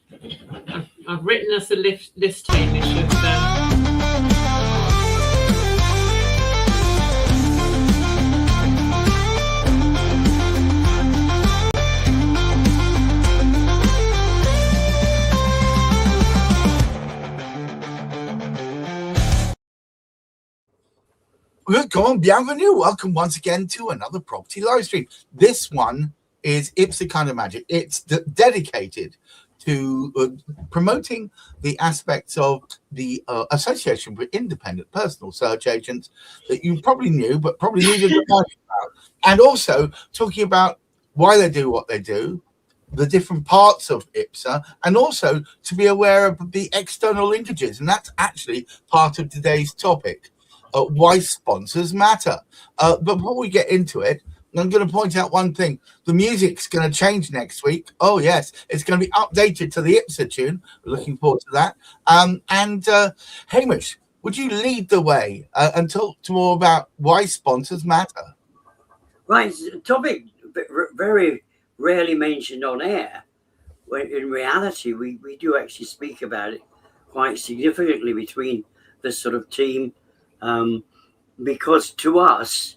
I've written us a list, Hamish, of Welcome, bienvenue. Welcome once again to another property live stream. This one is IPSA Kind of Magic. It's dedicated to promoting the aspects of the Association with Independent Personal Search Agents that you probably knew, but probably needed to know about. And also talking about why they do what they do, the different parts of IPSA, and also to be aware of the external linkages. And that's actually part of today's topic. Why sponsors matter. But before we get into it, I'm going to point out one thing. The music's going to change next week. Oh, yes. It's going to be updated to the IPSA tune. We're looking forward to that. And Hamish, would you lead the way and talk to more about why sponsors matter? Right. It's a topic very rarely mentioned on air, when in reality, we do actually speak about it quite significantly between the sort of team. Because to us,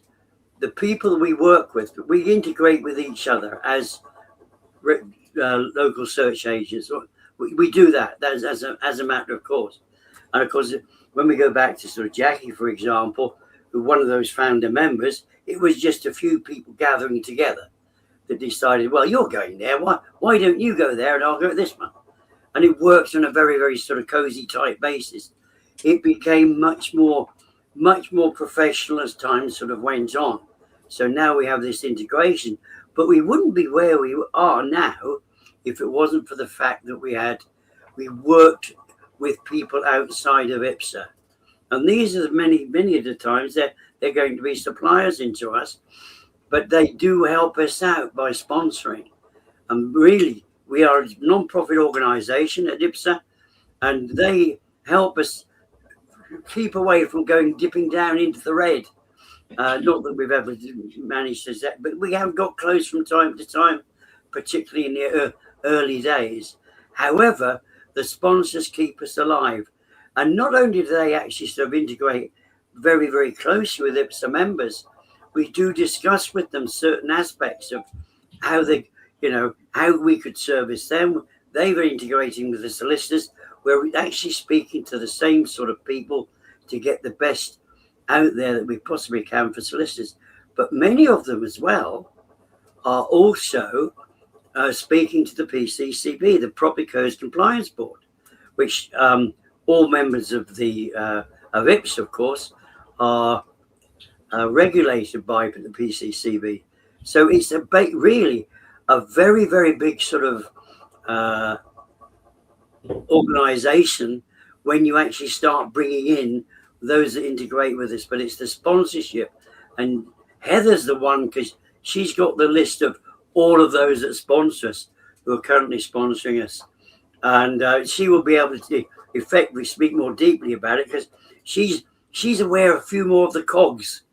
the people we work with, we integrate with each other as local search agents. We do that as a matter of course. And of course, when we go back to sort of Jackie, for example, who one of those founder members, it was just a few people gathering together that decided, well, you're going there. Why don't you go there and I'll go this one? And it works on a very, very sort of cozy type basis. It became much more professional as time sort of went on. So now we have this integration, but we wouldn't be where we are now if it wasn't for the fact that we worked with people outside of IPSA. And these are many of the times they're going to be suppliers into us, but they do help us out by sponsoring. And really, we are a non-profit organization at IPSA, and they help us keep away from dipping down into the red. Not that we've ever managed to, but we have got close from time to time, particularly in the early days. However, the sponsors keep us alive. And not only do they actually sort of integrate very, very closely with IPSA members, we do discuss with them certain aspects of how how we could service them. They were integrating with the solicitors. We're actually speaking to the same sort of people to get the best out there that we possibly can for solicitors. But many of them as well are also speaking to the PCCB, the Property Codes Compliance Board, which all members of the of IPSA, of course, are regulated by the PCCB. So it's really a very, very big sort of organization when you actually start bringing in those that integrate with us. But it's the sponsorship, and Heather's the one, because she's got the list of all of those that sponsor us, who are currently sponsoring us, and she will be able to effectively speak more deeply about it, because she's aware of a few more of the cogs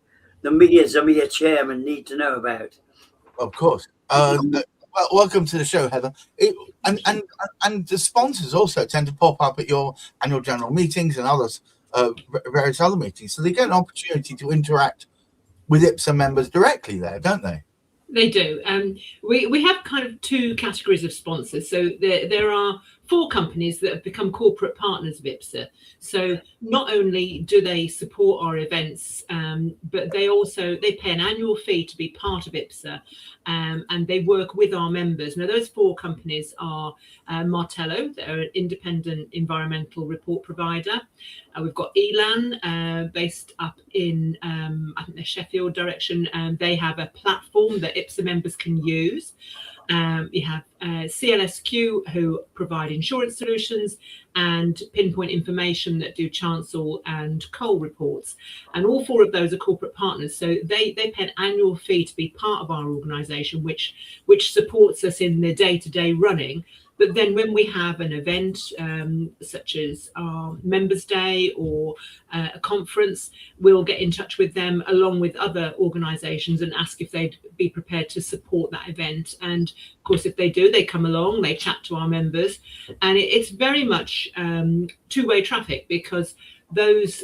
the media chairman need to know about. Of course. Well, welcome to the show, Heather. And the sponsors also tend to pop up at your annual general meetings and others, various other meetings. So they get an opportunity to interact with IPSA members directly there, don't they? They do. We have kind of two categories of sponsors. So there are 4 companies that have become corporate partners of IPSA. So not only do they support our events, but they pay an annual fee to be part of IPSA, and they work with our members. Now, those 4 companies are Martello, they're an independent environmental report provider. We've got Elan, based up in, I think, the Sheffield direction, and they have a platform that IPSA members can use. We have CLSQ, who provide insurance solutions, and Pinpoint Information, that do chancel and coal reports. And all 4 of those are corporate partners. So they pay an annual fee to be part of our organisation, which supports us in the day-to-day running. But then when we have an event such as our Members' Day or a conference, we'll get in touch with them along with other organisations and ask if they'd be prepared to support that event. And of course, if they do, they come along, they chat to our members, and it's very much two-way traffic, because those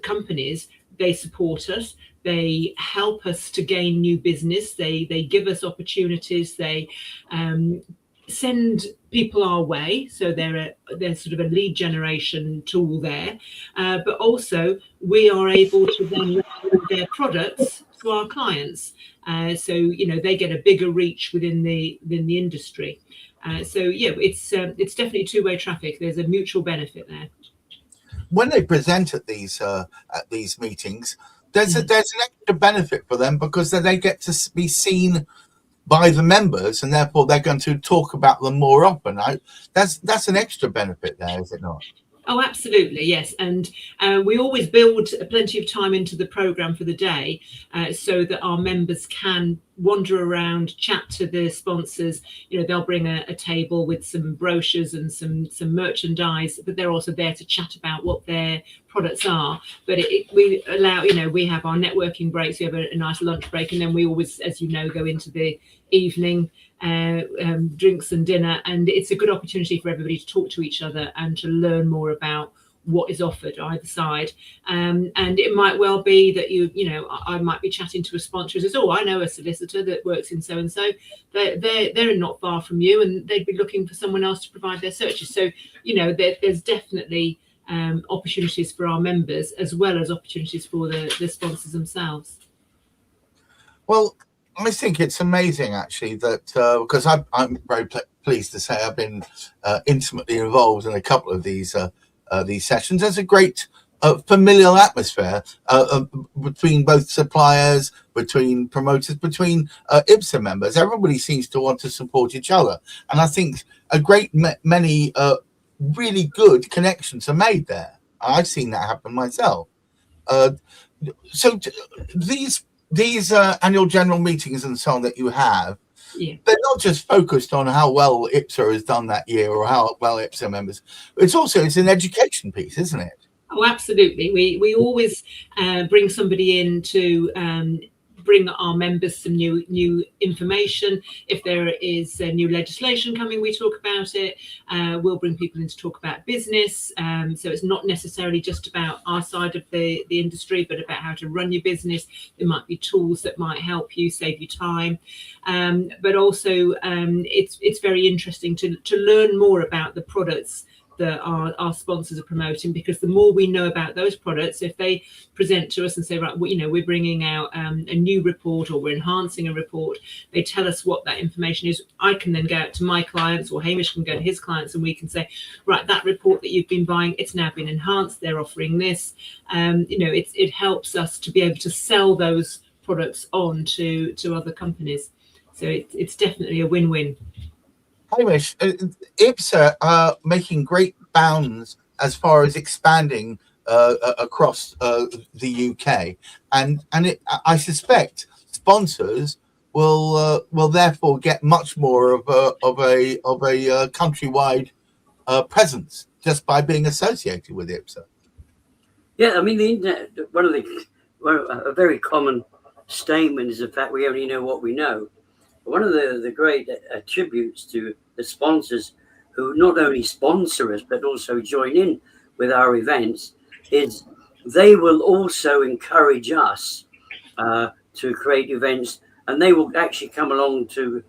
companies, they support us, they help us to gain new business, they give us opportunities, they send people our way, so they're sort of a lead generation tool there, but also we are able to then recommend their products to our clients, so they get a bigger reach within the industry. So yeah, it's definitely two-way traffic. There's a mutual benefit there. When they present at these meetings, there's an extra benefit for them, because then they get to be seen by the members, and therefore they're going to talk about them more often. That's an extra benefit there, is it not? Oh, absolutely, yes. And we always build plenty of time into the programme for the day, so that our members can wander around, chat to the sponsors. They'll bring a table with some brochures and some merchandise, but they're also there to chat about what their products are. But we allow, we have our networking breaks, we have a nice lunch break, and then we always, as you know, go into the evening drinks and dinner, and it's a good opportunity for everybody to talk to each other and to learn more about what is offered either side. And it might well be that I might be chatting to a sponsor who says, oh, I know a solicitor that works in so and so, they're not far from you, and they'd be looking for someone else to provide their searches. So there's definitely opportunities for our members, as well as opportunities for the sponsors themselves. Well, I think it's amazing, actually, that because I'm very pleased to say I've been intimately involved in a couple of these sessions. There's a great familial atmosphere between both suppliers, between promoters, between IPSA members. Everybody seems to want to support each other, and I think a great many really good connections are made there. I've seen that happen myself. So these annual general meetings and so on that you have, they're not just focused on how well IPSA has done that year or how well IPSA members. It's an education piece, isn't it? Oh, absolutely. We always bring somebody in to bring our members some new information. If there is new legislation coming, we talk about it. We'll bring people in to talk about business. So it's not necessarily just about our side of the industry, but about how to run your business. There might be tools that might help you, save you time. But also it's very interesting to learn more about the products that our sponsors are promoting, because the more we know about those products, if they present to us and say, right, we're bringing out a new report, or we're enhancing a report, they tell us what that information is. I can then go out to my clients, or Hamish can go to his clients, and we can say, right, that report that you've been buying, it's now been enhanced, they're offering this. It helps us to be able to sell those products on to other companies. So it's definitely a win-win. Hamish, IPSA are making great bounds as far as expanding across the UK, and I suspect sponsors will therefore get much more of a countrywide presence just by being associated with IPSA. Yeah, I mean, the internet. A very common statement is the fact we only know what we know. One of the great attributes to the sponsors who not only sponsor us but also join in with our events is they will also encourage us to create events, and they will actually come along to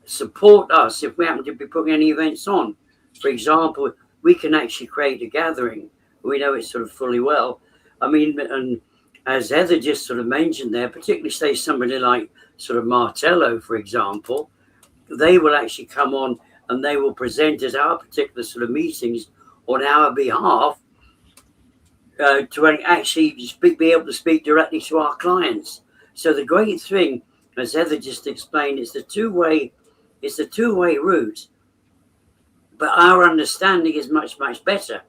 support us if we happen to be putting any events on. For example, we can actually create a gathering. We know it sort of fully well. I mean, and as Heather just sort of mentioned there, particularly say somebody like sort of Martello, for example, they will actually come on and they will present at our particular sort of meetings on our behalf to actually be able to speak directly to our clients. So the great thing, as Heather just explained, it's the two-way route. But our understanding is much, much better,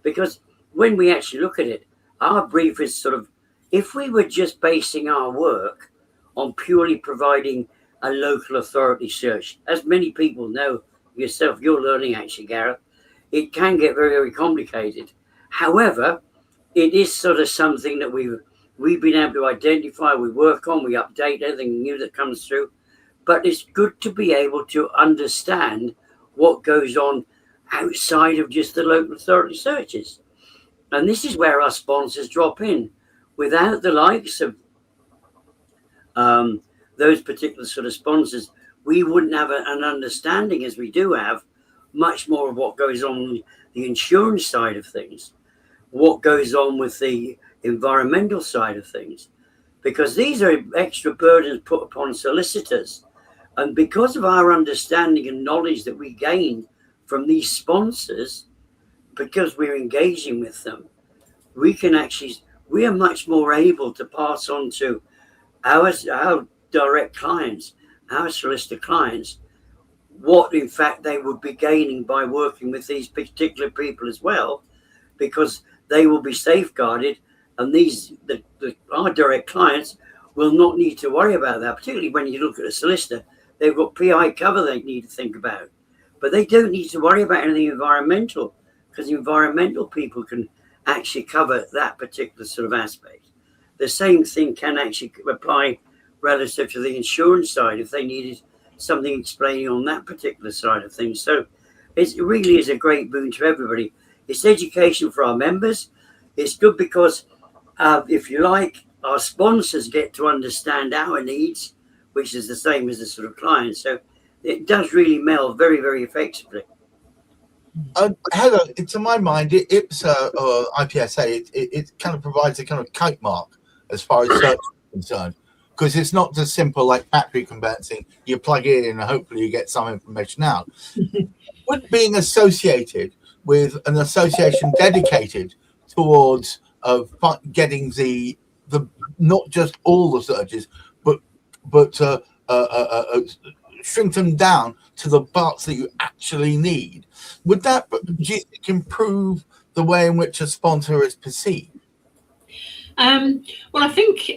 because when we actually look at it, our brief is sort of, if we were just basing our work on purely providing a local authority search, as many people know yourself, you're learning actually, Gareth, it can get very, very complicated. However, it is sort of something that we've been able to identify, we work on, we update anything new that comes through. But it's good to be able to understand what goes on outside of just the local authority searches. And this is where our sponsors drop in. Without the likes of those particular sort of sponsors, we wouldn't have an understanding, as we do have, much more of what goes on the insurance side of things, what goes on with the environmental side of things, because these are extra burdens put upon solicitors. And because of our understanding and knowledge that we gain from these sponsors, because we're engaging with them, we are much more able to pass on to our direct clients, our solicitor clients, what in fact they would be gaining by working with these particular people as well, because they will be safeguarded, and our direct clients will not need to worry about that. Particularly when you look at a solicitor, they've got PI cover they need to think about, but they don't need to worry about anything environmental, because environmental people can actually cover that particular sort of aspect. The same thing can actually apply relative to the insurance side if they needed something explaining on that particular side of things. So it really is a great boon to everybody. It's education for our members. It's good because, if you like, our sponsors get to understand our needs, which is the same as the sort of client. So it does really meld very, very effectively. Heather, to my mind, IPSA or IPSA, it kind of provides a kind of kite mark as far as search is concerned, because it's not just simple like factory conveyancing. You plug it in and hopefully you get some information out. Would being associated with an association dedicated towards getting the not just all the searches, but shrink them down to the parts that you actually need, would that, do you think, improve the way in which a sponsor is perceived? Well, I think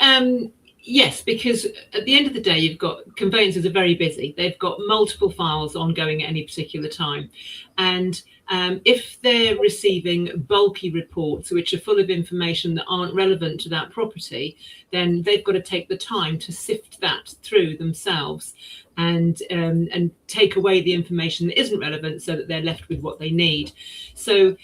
yes, because at the end of the day, you've got conveyancers are very busy. They've got multiple files ongoing at any particular time, and if they're receiving bulky reports which are full of information that aren't relevant to that property, then they've got to take the time to sift that through themselves and take away the information that isn't relevant, so that they're left with what they need. So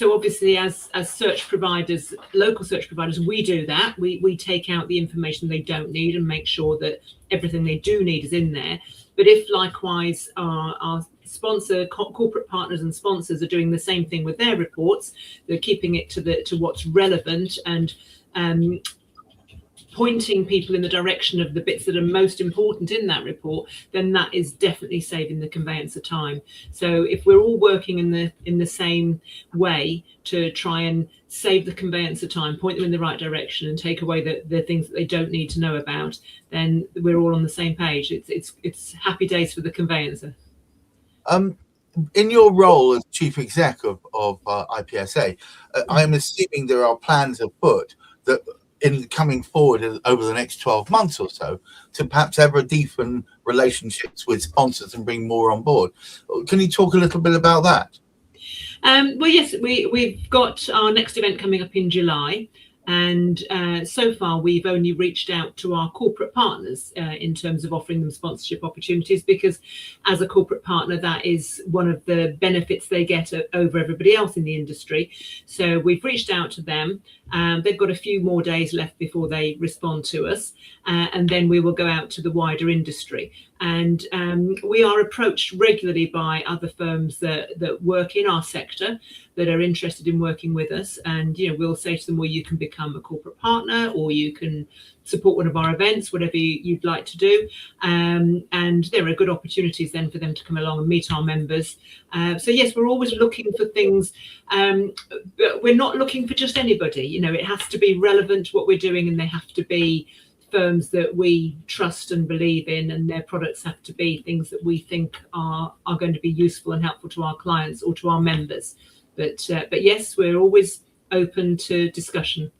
obviously as search providers, local search providers, we do that. We take out the information they don't need and make sure that everything they do need is in there. But if likewise our sponsor, corporate partners and sponsors are doing the same thing with their reports, they're keeping it to what's relevant and pointing people in the direction of the bits that are most important in that report, then that is definitely saving the conveyancer time. So if we're all working in the same way to try and save the conveyancer time, point them in the right direction and take away the things that they don't need to know about, then we're all on the same page. It's happy days for the conveyancer. In your role as chief exec of IPSA, I'm assuming there are plans afoot that in coming forward over the next 12 months or so to perhaps ever deepen relationships with sponsors and bring more on board. Can you talk a little bit about that? Well, yes, we've got our next event coming up in July. And so far, we've only reached out to our corporate partners in terms of offering them sponsorship opportunities, because as a corporate partner, that is one of the benefits they get over everybody else in the industry. So we've reached out to them. They've got a few more days left before they respond to us. And then we will go out to the wider industry. And we are approached regularly by other firms that work in our sector that are interested in working with us. And, we'll say to them, well, you can become a corporate partner, or you can support one of our events, whatever you'd like to do. And there are good opportunities then for them to come along and meet our members. So yes, we're always looking for things, but we're not looking for just anybody. It has to be relevant to what we're doing, and they have to be firms that we trust and believe in, and their products have to be things that we think are going to be useful and helpful to our clients or to our members. But yes, we're always open to discussion.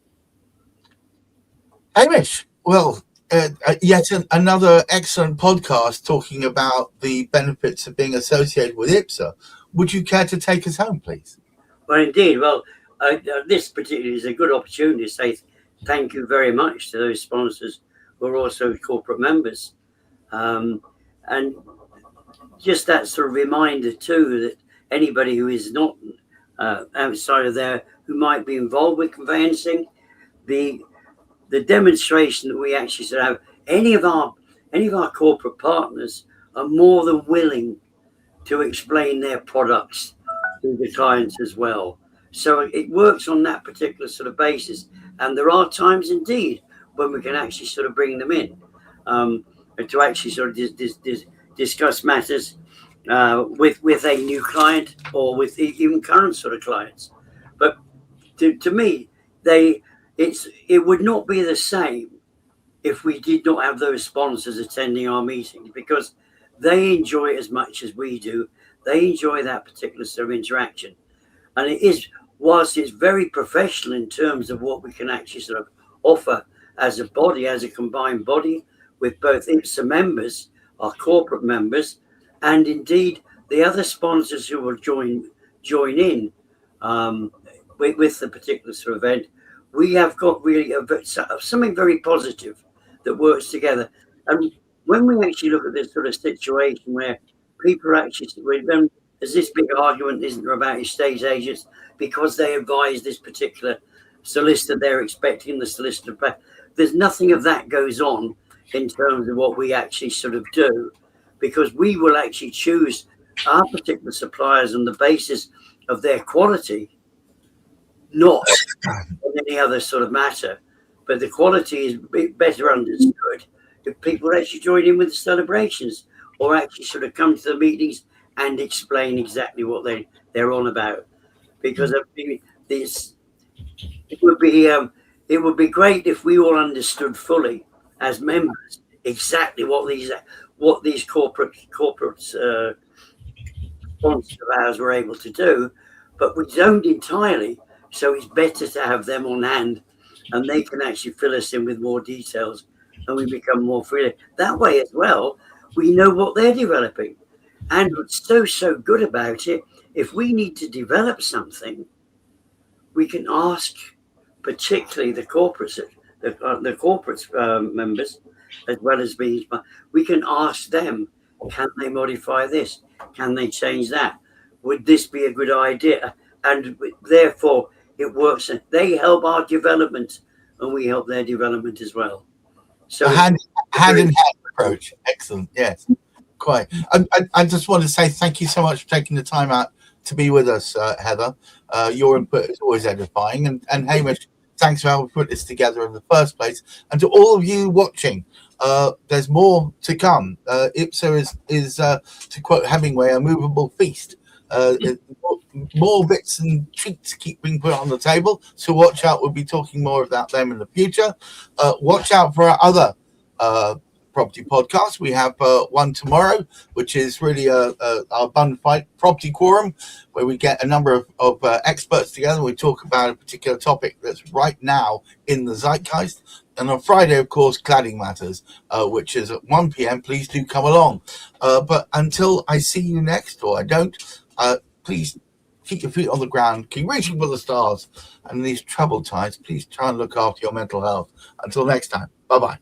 Hamish, well, Another excellent podcast talking about the benefits of being associated with IPSA. Would you care to take us home, please? Well, indeed. Well, this particularly is a good opportunity to say thank you very much to those sponsors who are also corporate members. And just that sort of reminder too, that anybody who is not outside of there, who might be involved with conveyancing, the demonstration that we actually sort of have, any of our corporate partners are more than willing to explain their products to the clients as well. So it works on that particular sort of basis. And there are times indeed when we can actually sort of bring them in and to actually sort of discuss matters with a new client or with even current sort of clients. But to me, it would not be the same if we did not have those sponsors attending our meetings, because they enjoy it as much as we do. They enjoy that particular sort of interaction. And it is, whilst it's very professional in terms of what we can actually sort of offer as a body, as a combined body, with both IPSA members, our corporate members, and indeed the other sponsors who will join in with the particular sort of event, we have got really something very positive that works together. And when we actually look at this sort of situation where people are actually, there's this big argument, isn't there, about estate agents because they advise this particular solicitor, they're expecting the solicitor back. There's nothing of that goes on in terms of what we actually sort of do, because we will actually choose our particular suppliers on the basis of their quality, not on any other sort of matter. But the quality is better understood if people actually join in with the celebrations or actually sort of come to the meetings and explain exactly what they're on about. Because it would be great if we all understood fully as members exactly what these corporate sponsors of ours were able to do, but we don't entirely. So it's better to have them on hand, and they can actually fill us in with more details, and we become more free. That way as well, we know what they're developing. And what's so good about it, if we need to develop something, we can ask, particularly the corporates, the corporate members, as well as me. We can ask them, can they modify this? Can they change that? Would this be a good idea? And therefore, it works. They help our development, and we help their development as well. So a hand in hand approach. Excellent. Yes, quite. I just want to say thank you so much for taking the time out to be with us, Heather. Your input is always edifying, and Hamish, thanks for helping put this together in the first place. And to all of you watching, there's more to come. IPSA is to quote Hemingway, a movable feast. More bits and treats keep being put on the table, so watch out. We'll be talking more about them in the future. Watch out for our other property podcasts. We have one tomorrow, which is really our bun fight property quorum, where we get a number of experts together. We talk about a particular topic that's right now in the zeitgeist. And on Friday, of course, cladding matters, which is at 1 p.m. Please do come along. But until I see you next, or I don't, please keep your feet on the ground, keep reaching for the stars. And in these troubled times, please try and look after your mental health. Until next time, bye-bye.